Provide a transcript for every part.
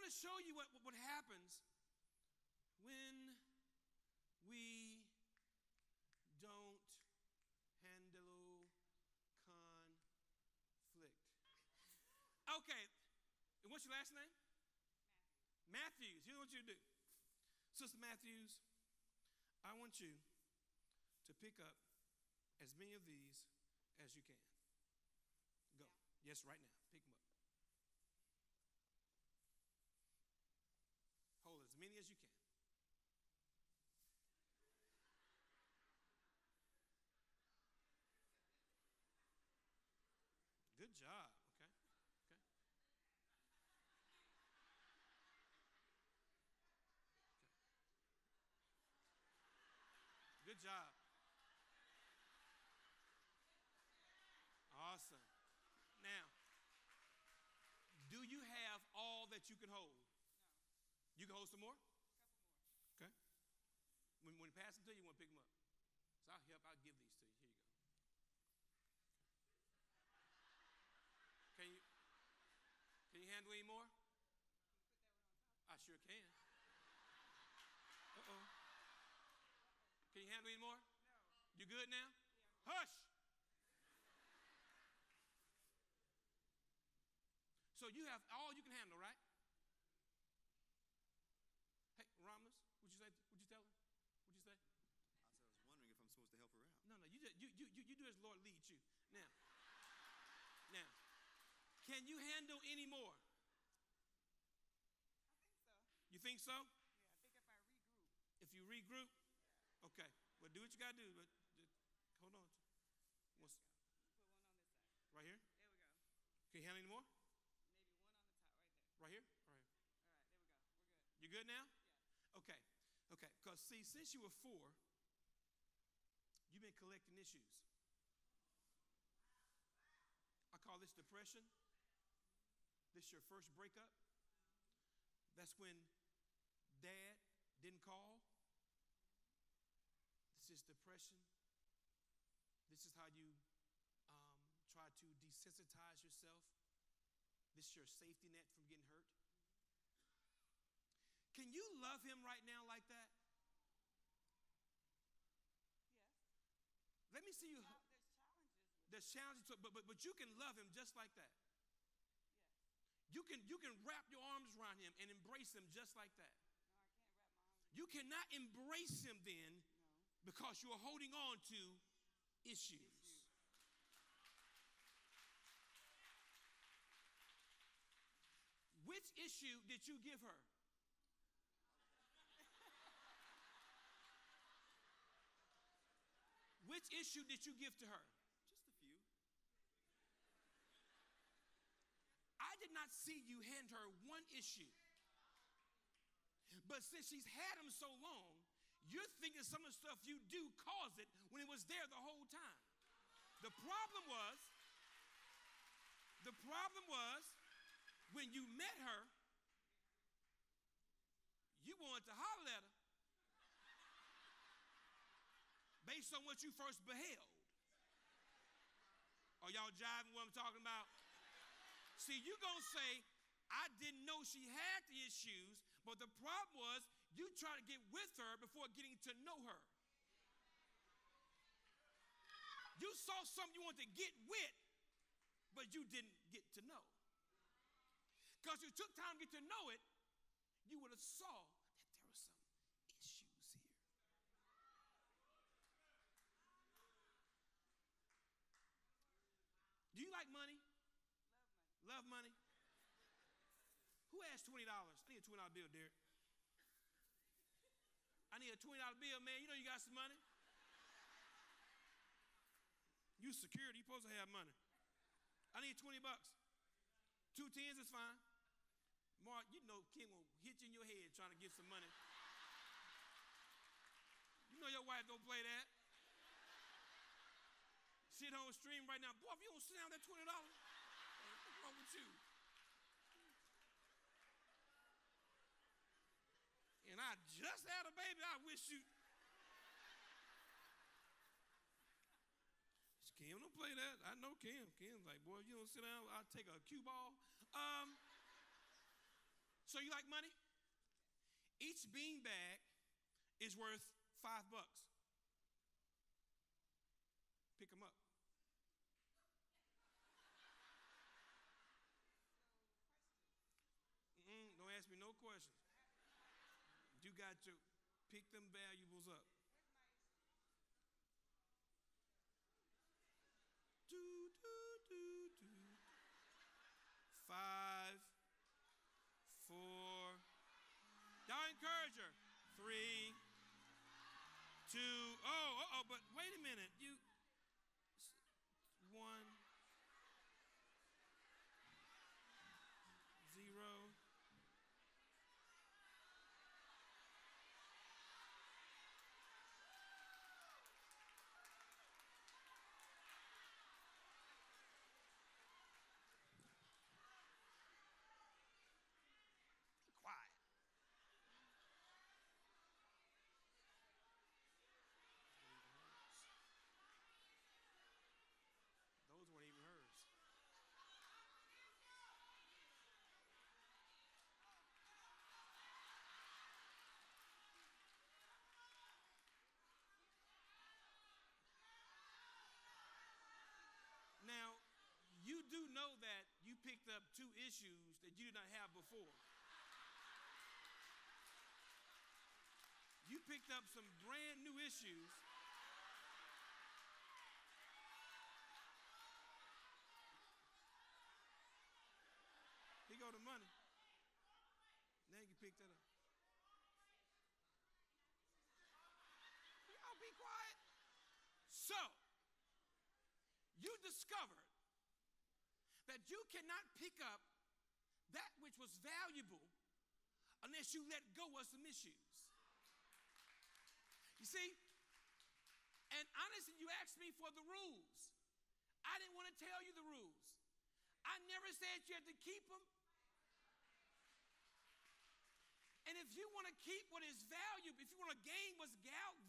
to show you what happens when we don't handle conflict. Okay, and what's your last name? Matthews. Here's what you do. Sister Matthews, I want you to pick up as many of these as you can. Go. Yeah. Yes, right now. Pick them up. Hold as many as you can. Good job. Okay. Okay. Good job. Awesome. Now, do you have all that you can hold? No. You can hold some more? A couple more. Okay. When you pass them to you, you want to pick them up. So I'll help. I'll give these to you. Here you go. Can you handle any more? Can you put that one on top? I sure can. Uh-oh. Can you handle any more? No. You good now? Yeah. Hush! So you have all you can handle, right? Hey, Ramos, what'd you say? What'd you tell her? What'd you say? I was wondering if I'm supposed to help her out. No, you do as the Lord leads you. Now, can you handle any more? I think so. You think so? Yeah, I think if I regroup. If you regroup? Yeah. Okay. Well, do what you got to do. But hold on. Put one on this side. Right here? There we go. Can you handle any more? Maybe one on the top right there. Right here? Right here. All right, there we go. We're good. You good now? Yeah. Okay. Okay. Because, see, since you were 4, you've been collecting issues. I call this depression. This is your first breakup. That's when Dad didn't call. This is depression. This is how you try to desensitize yourself. This is your safety net from getting hurt. Can you love him right now like that? Yes. Let me see you. There's challenges. There's challenges, but you can love him just like that. Yes. You can wrap your arms around him and embrace him just like that. No, I can't wrap my arms. You cannot embrace him then No. because you are holding on to issues. Which issue did you give her? Which issue did you give to her? Just a few. I did not see you hand her one issue. But since she's had them so long, you're thinking some of the stuff you do caused it when it was there the whole time. The problem was when you met her, you wanted to holler at her based on what you first beheld. Are y'all jiving what I'm talking about? See, you're going to say, I didn't know she had the issues, but the problem was you tried to get with her before getting to know her. You saw something you wanted to get with, but you didn't get to know. Because you took time to get to know it, you would have saw that there were some issues here. Do you like money? Love money. Love money? Who has $20? I need a $20 bill, Derek. I need a $20 bill, man. You know you got some money. You security, you supposed to have money. I need $20. 2 tens is fine. Mark, you know King will hit you in your head trying to get some money. You know your wife don't play that. Sit home stream right now. Boy, if you don't sit down that $20, what's wrong with you? And I just had a baby. I wish you. Kim don't play that. I know Kim. Kim's like, boy, if you don't sit down, I'll take a cue ball. So you like money? Each beanbag is worth $5. Pick them up. Don't ask me no questions. You got to pick them valuables up. Do, do, do, do. 5, 4. Y'all encourage her. 3, 2. Oh, but wait a minute. 1, 0. Quiet. Those weren't even hers. Now, you do know that you picked up 2 issues that you did not have before. You picked up some brand new issues. Here go the money. Now you can pick that up. Y'all be quiet. So, you discovered that you cannot pick up that which was valuable unless you let go of some issues. You see, and honestly, you asked me for the rules. I didn't want to tell you the rules. I never said you had to keep them. And if you want to keep what is valuable, if you want to gain what's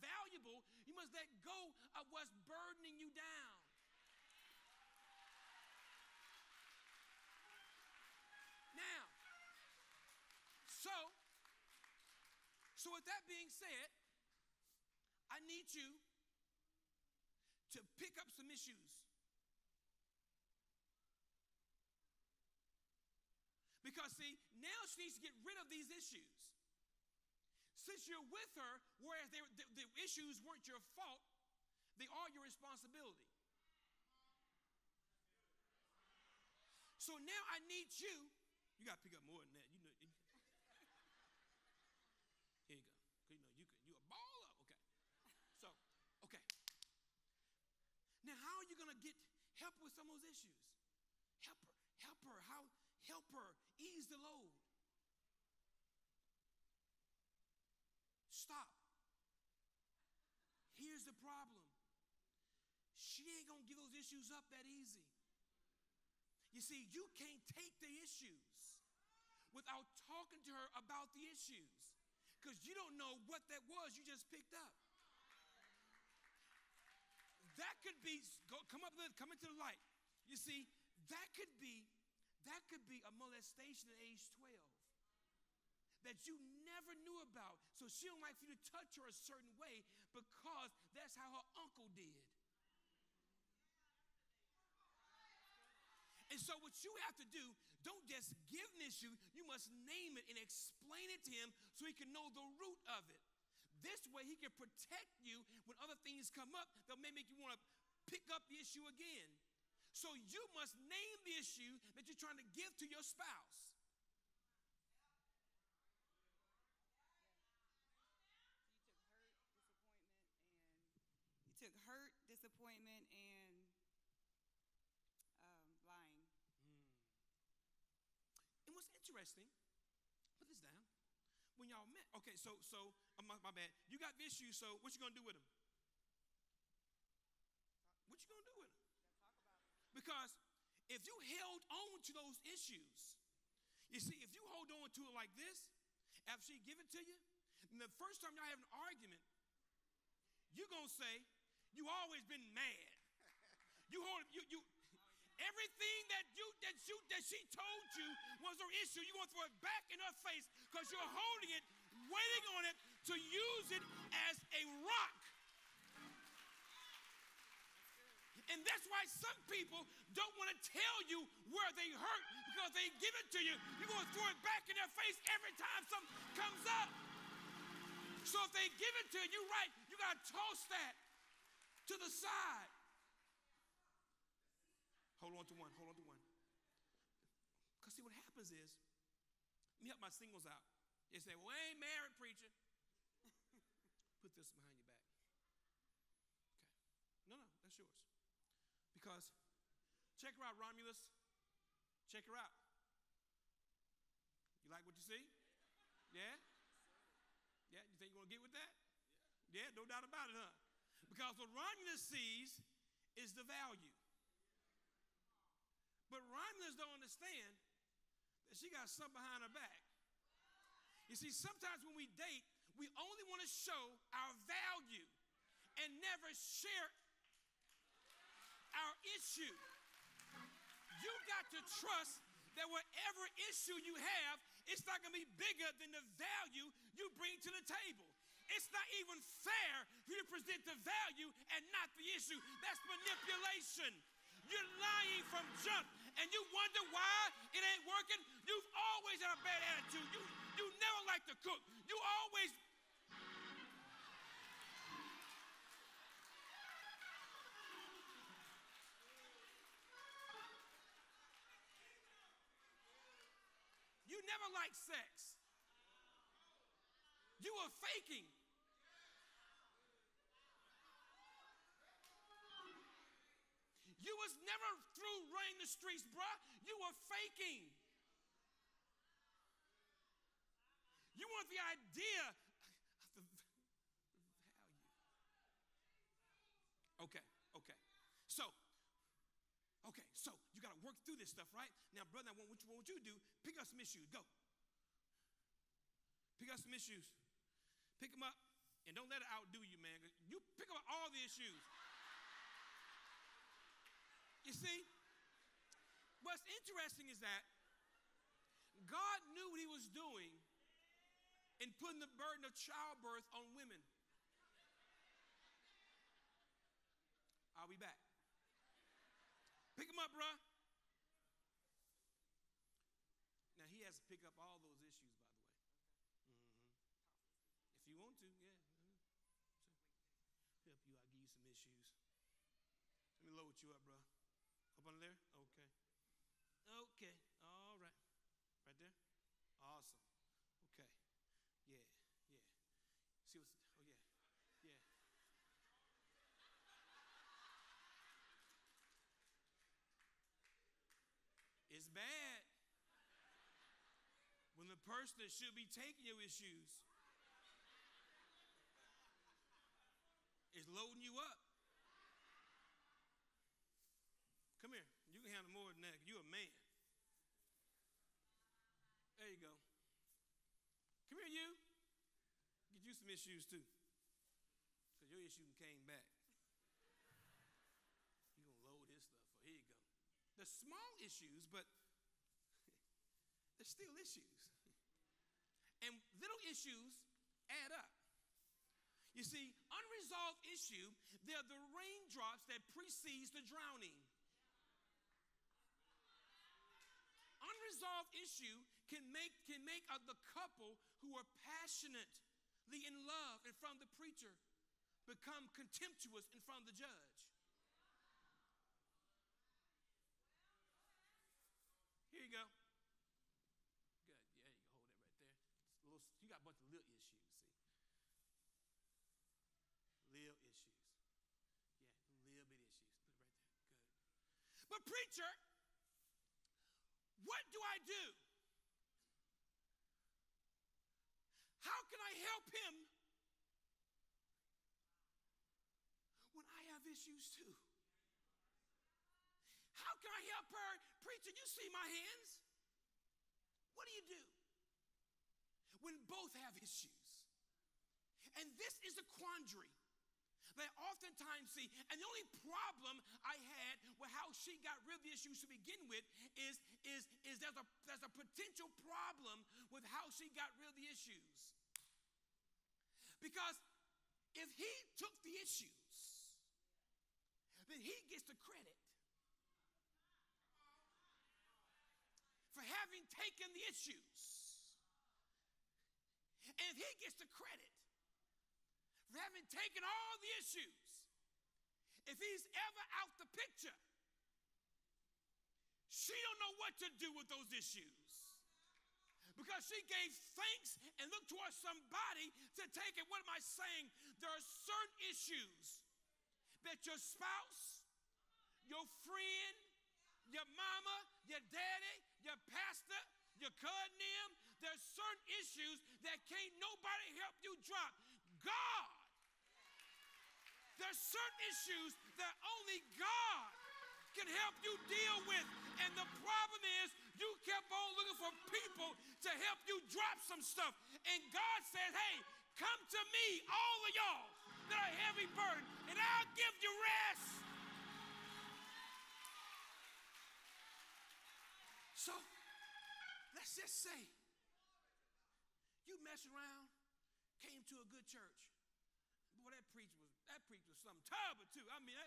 valuable, you must let go of what's burdening you down. Now, so with that being said, I need you to pick up some issues. Because, see, now she needs to get rid of these issues. Since you're with her, whereas the issues weren't your fault, they are your responsibility. So now I need you got to pick up more than that. You know. Here you go. You a baller. Okay. So, okay. Now, how are you going to help with some of those issues? Help her. Help her ease the load. Stop. Here's the problem. She ain't going to give those issues up that easy. You see, you can't take the issues without talking to her about the issues, because you don't know what that was you just picked up. That could be, come into the light. You see, that could be a molestation at age 12 that you never knew about. So she don't like for you to touch her a certain way because that's how her uncle did. And so what you have to do, don't just give an issue, you must name it and explain it to him so he can know the root of it. This way he can protect you when other things come up that may make you want to pick up the issue again. So you must name the issue that you're trying to give to your spouse. You took hurt, disappointment, and lying. And what's interesting, put this down, when y'all met, okay, so my bad, you got the issue, so what you gonna do with him? What you gonna do with him? Because if you held on to those issues, you see, if you hold on to it like this, after she give it to you, and the first time y'all have an argument, you're gonna say, you always been mad. Everything that that she told you was her issue, you're going to throw it back in her face because you're holding it, waiting on it to use it as a rock. And that's why some people don't want to tell you where they hurt because they give it to you. You're going to throw it back in their face every time something comes up. So if they give it to you, you're right, you got to toss that to the side. Hold on to one. Because see, what happens is, let me help my singles out. They say, well, I ain't married, preacher. Put this behind your back. Okay. No, that's yours. Because, check her out, Romulus. Check her out. You like what you see? Yeah? Yeah, you think you're going to get with that? Yeah, no doubt about it, huh? Because what Romulus sees is the value. But Romulus don't understand that she got something behind her back. You see, sometimes when we date, we only want to show our value and never share our issue. You got to trust that whatever issue you have, it's not going to be bigger than the value you bring to the table. It's not even fair for you to present the value and not the issue. That's manipulation. You're lying from jump, and you wonder why it ain't working. You've always had a bad attitude. You never like to cook. You always... You never liked sex. You were faking. You was never through running the streets, bruh. You were faking. You want the idea of the value. Okay. So you got to work through this stuff, right? Now, brother, what you do, pick up some issues. Go. Pick up some issues. Pick them up, and don't let it outdo you, man. You pick up all the issues. You see, what's interesting is that God knew what he was doing in putting the burden of childbirth on women. I'll be back. Pick them up, bruh. Now, he has to pick up all those issues, by the way. If you want to, yeah. Help you, I'll give you some issues. Let me load you up, bruh. Up under there? Okay. All right. Right there? Awesome. Okay. Yeah. See what's, yeah. It's bad when the person that should be taking your issues is loading you up. Come here. You can handle more than that. You're a man. There you go. Come here, you. Get you some issues, too. Because your issue came back. You're going to load his stuff. Here you go. They're small issues, but they're still issues. And little issues add up. You see, unresolved issue, they're the raindrops that precedes the drowning. Unresolved issue can make the couple who are passionately in love in front of the preacher become contemptuous in front of the judge. Here you go. Good. Yeah, you can hold that right there. You got a bunch of little issues, see. Little issues. Yeah, little bit issues. Put it right there. Good. But preacher, what do I do? How can I help him when I have issues too? How can I help her? Preacher, you see my hands. What do you do when both have issues? And this is a quandary that I oftentimes see. And the only problem I had with how she got rid of the issues to begin with is there's a potential problem with how she got rid of the issues. Because if he took the issues, then he gets the credit for having taken the issues. And he gets the credit for having taken all the issues. If he's ever out the picture, she don't know what to do with those issues. Because she gave thanks and looked towards somebody to take it. What am I saying? There are certain issues that your spouse, your friend, your mama, your daddy, your pastor, your cousin, them, there's certain issues that can't nobody help you drop. God. There's certain issues that only God can help you deal with. And the problem is you kept on looking for people to help you drop some stuff. And God says, hey, come to me, all of y'all that are heavy burdened, and I'll give you rest. So, let's just say you mess around, came to a good church. Boy, that preach was something terrible too. I mean,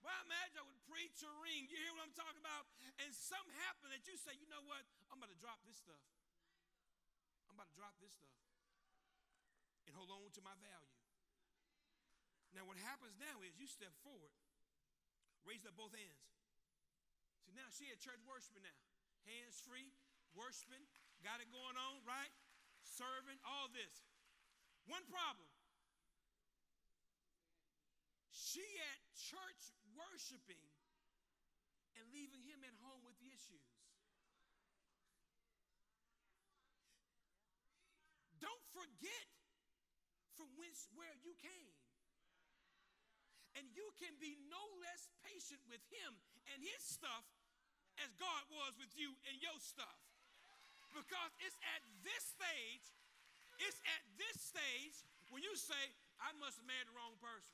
well, I imagine I would preach or ring. You hear what I'm talking about? And something happened that you say, you know what? I'm about to drop this stuff. I'm about to drop this stuff and hold on to my value. Now, what happens now is you step forward, raise up both hands. See, now she at church worshiping now. Hands free, worshiping, got it going on, right? Serving, all this. One problem. She at church worshiping and leaving him at home with the issues. Don't forget from where you came. And you can be no less patient with him and his stuff as God was with you and your stuff. Because it's at this stage when you say, I must have married the wrong person.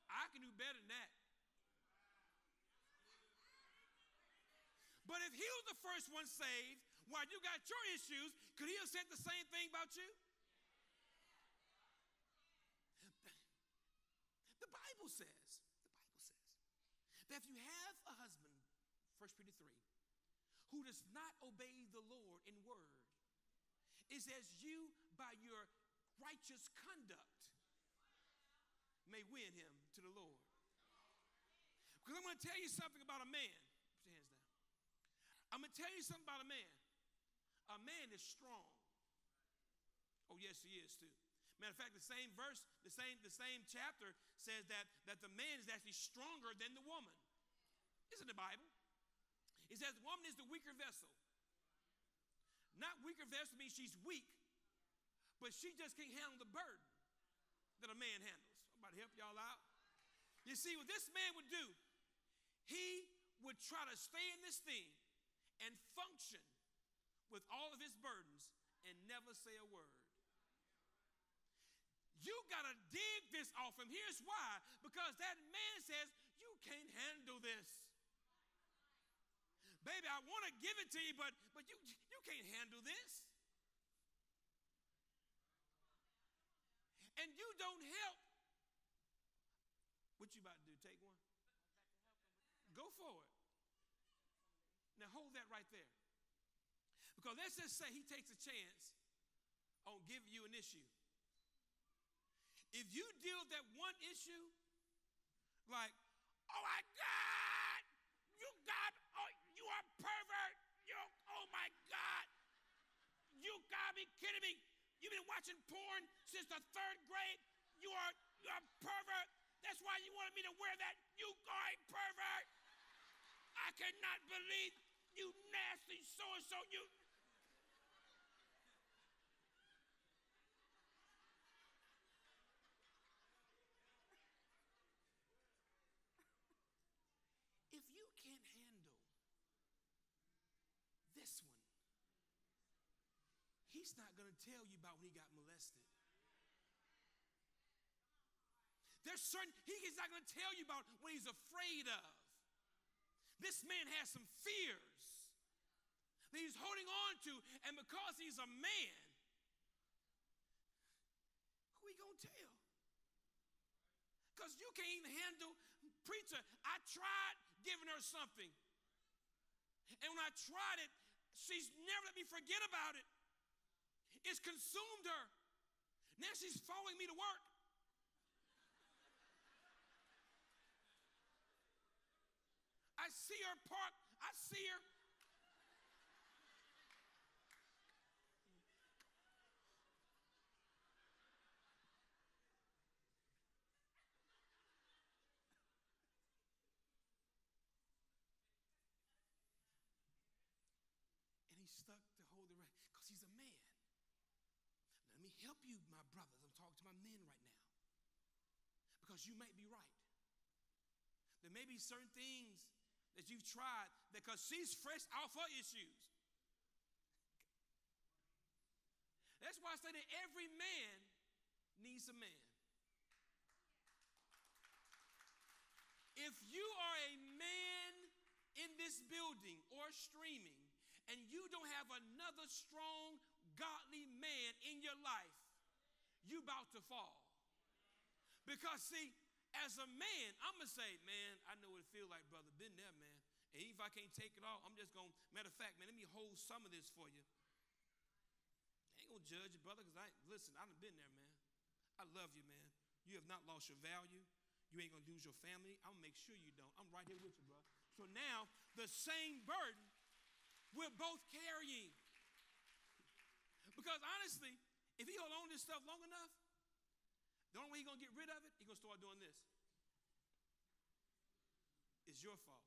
I can do better than that. But if he was the first one saved while you got your issues, could he have said the same thing about you? The Bible says that if you have a husband, 1 Peter 3, who does not obey the Lord in word, it says you by your righteous conduct may win him to the Lord. Because I'm going to tell you something about a man. Put your hands down. I'm going to tell you something about a man. A man is strong. Oh, yes, he is too. Matter of fact, the same verse, the same chapter says that the man is actually stronger than the woman. It's in the Bible. It says the woman is the weaker vessel. Not weaker vessel means she's weak, but she just can't handle the burden that a man handles. I'm about to help y'all out. You see, what this man would do, he would try to stay in this thing and function with all of his burdens and never say a word. You got to dig this off him. Here's why. Because that man says, you can't handle this. Baby, I want to give it to you, but you can't handle this. And you don't help. What you about to do? Take one? Go for it. Now hold that right there. Because let's just say he takes a chance on giving you an issue. If you deal with that one issue, like, oh my God, you are pervert. Oh my God, you gotta be kidding me. You've been watching porn since the 3rd grade. You are pervert. That's why you wanted me to wear that. You are a pervert. I cannot believe you nasty so-and-so. You. If you can't handle this one, he's not going to tell you about when he got molested. There's certain, he's not going to tell you about what he's afraid of. This man has some fears that he's holding on to, and because he's a man, who he gonna tell? Because you can't even handle, preacher, I tried giving her something. And when I tried it, she's never let me forget about it. It's consumed her. Now she's following me to work. I see her park. I see her. And he's stuck to hold the right because he's a man. Let me help you, my brothers. I'm talking to my men right now. Because you might be right. There may be certain things that you've tried because she's fresh off her issues. That's why I say that every man needs a man. If you are a man in this building or streaming and you don't have another strong, godly man in your life, you about to fall. Because see, as a man, I'm going to say, man, I know what it feels like, brother. Been there, man. And even if I can't take it all, I'm just going to, matter of fact, man, let me hold some of this for you. I ain't going to judge you, brother, because listen, I done been there, man. I love you, man. You have not lost your value. You ain't going to lose your family. I'm going to make sure you don't. I'm right here with you, bro. So now, the same burden we're both carrying. Because honestly, if he hold on to this stuff long enough, the only way he's going to get rid of it, he's going to start doing this. It's your fault.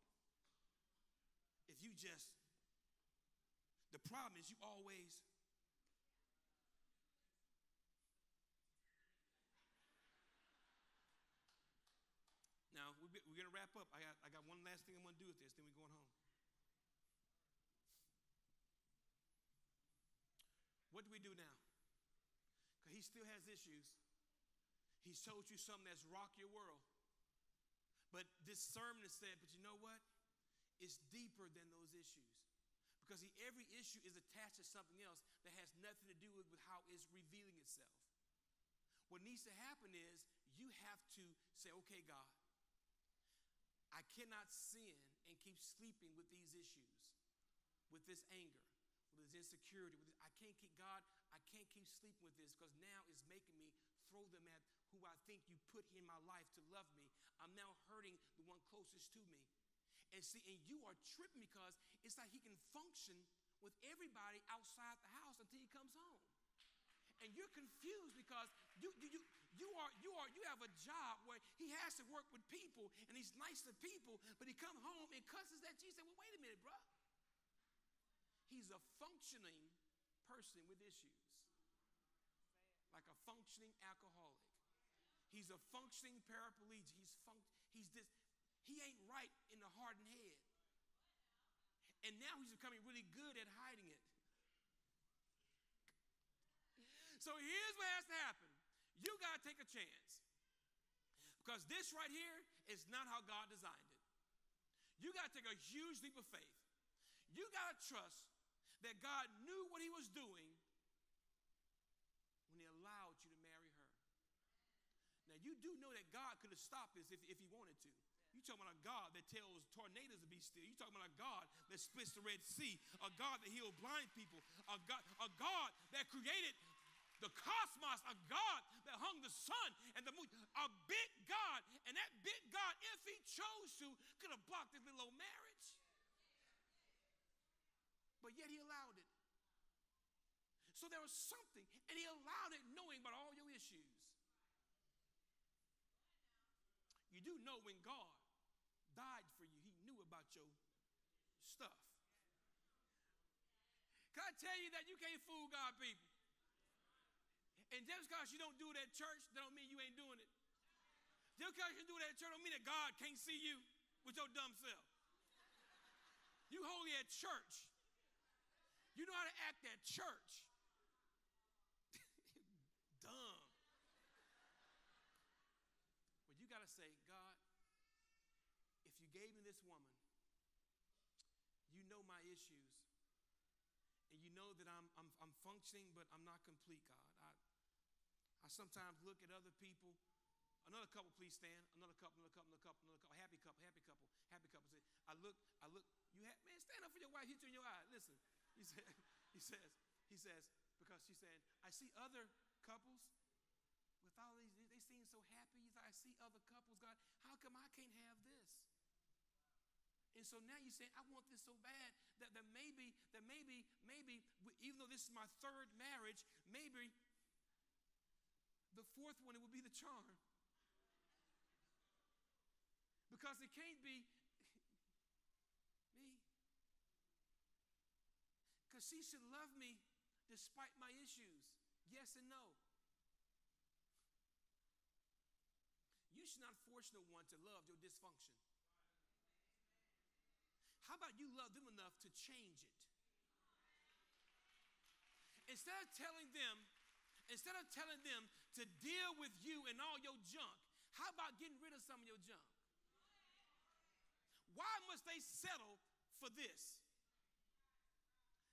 If you just, the problem is you always, now we're going to wrap up. I got one last thing I'm going to do with this, then we're going home. What do we do now? Because he still has issues. He's told you something that's rocked your world. But this sermon said, but you know what? It's deeper than those issues. Because every issue is attached to something else that has nothing to do with how it's revealing itself. What needs to happen is you have to say, okay, God, I cannot sin and keep sleeping with these issues, with this anger, with this insecurity. I can't keep sleeping with this because now it's making me throw them at who I think you put in my life to love me. I'm now hurting the one closest to me. And see, and you are tripping because it's like he can function with everybody outside the house until he comes home. And you're confused because you have a job where he has to work with people and he's nice to people, but he come home and cusses at you. You say, well, wait a minute, bro. He's a functioning person with issues. Like a functioning alcoholic. He's a functioning paraplegic. He ain't right in the heart and head. And now he's becoming really good at hiding it. So here's what has to happen. You got to take a chance. Because this right here is not how God designed it. You got to take a huge leap of faith. You got to trust that God knew what he was doing when he allowed you to marry her. Now, you do know that God could have stopped this if he wanted to. You're talking about a God that tells tornadoes to be still. You're talking about a God that splits the Red Sea, a God that healed blind people, a God that created the cosmos, a God that hung the sun and the moon, a big God. And that big God, if he chose to, could have blocked this little old marriage. But yet he allowed it. So there was something, and he allowed it knowing about all your issues. You do know when God died for you, he knew about your stuff. Can I tell you that you can't fool God, people? And just because you don't do it at church, that don't mean you ain't doing it. Just because you do it at church don't mean that God can't see you with your dumb self. You holy at church. You know how to act at church. Dumb. But you got to say, God, if you gave me this woman, you know my issues. know that I'm functioning, but I'm not complete, God. I sometimes look at other people. Another couple, please stand. Another couple. Happy couple. Say, I look. Man, stand up for your wife. Hit you in your eye. Listen, he says, because she's saying, I see other couples with all these. They seem so happy. He's like, I see other couples. God, how come I can't have this? And so now you're saying, I want this so bad that maybe, even though this is my third marriage, maybe the fourth one, it will be the charm. Because it can't be me. Because she should love me despite my issues. Yes and no. You should not force no one to love your dysfunction. How about you love them enough to change it? Instead of telling them to deal with you and all your junk, how about getting rid of some of your junk? Why must they settle for this?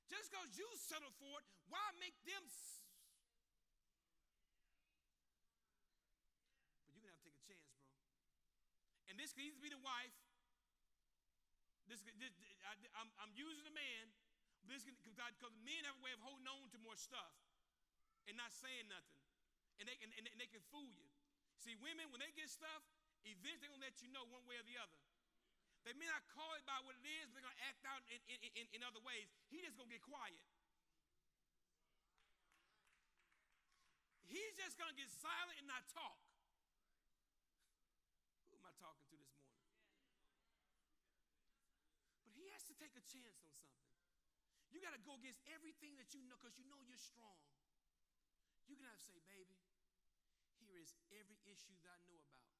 Just because you settle for it, why make them? But you're going to have to take a chance, bro. And this could either be the wife. I'm using the man. Because men have a way of holding on to more stuff and not saying nothing. And they can fool you. See, women, when they get stuff, eventually they're going to let you know one way or the other. They may not call it by what it is, but they're going to act out in other ways. He just going to get quiet. He's just going to get silent and not talk. Who am I talking to this morning? But he has to take a chance on something. You got to go against everything that you know because you know you're strong. You're going to have to say, baby, here is every issue that I know about.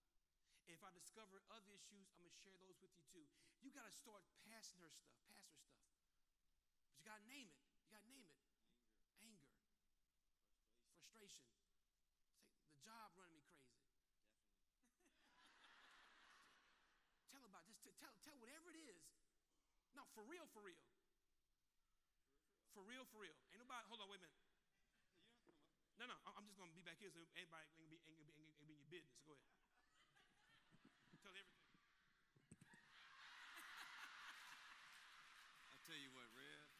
And if I discover other issues, I'm going to share those with you too. You got to start passing her stuff, pass her stuff. But you got to name it. Anger. Frustration. Say, the job running me crazy. Tell about just tell whatever it is. No, for real. For real. Ain't nobody, hold on, wait a minute. No, I'm just going to be back here so anybody ain't be in your business. Go ahead. Tell everything. I'll tell you what, Rev.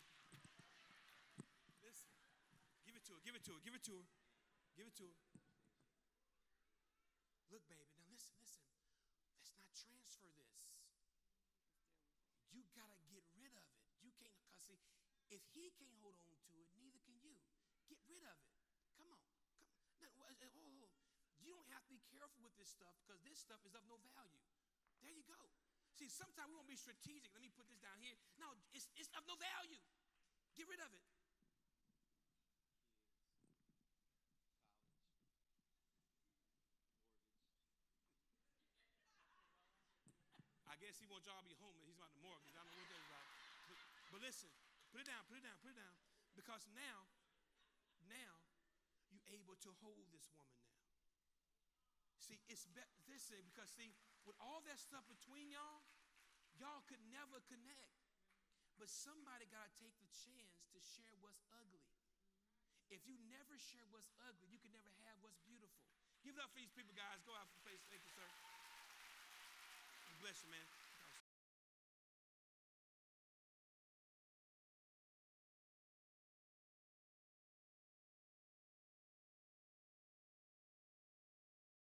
Listen, give it to her. Look, baby, now listen. Let's not transfer this. You got to get rid of it. You can't, because see, if he can't hold on to it, neither can you. Get rid of it. Come on. Now, you don't have to be careful with this stuff because this stuff is of no value. There you go. See, sometimes we want to be strategic. Let me put this down here. No, it's of no value. Get rid of it. I guess he wants y'all to be homeless. He's about the mortgage. I don't know what that's about. But listen, put it down. Because now you're able to hold this woman now. See, it's listen, because see, with all that stuff between y'all could never connect. But somebody got to take the chance to share what's ugly. If you never share what's ugly, you can never have what's beautiful. Give it up for these people, guys. Go out for the place. Thank you, sir. Bless you, man.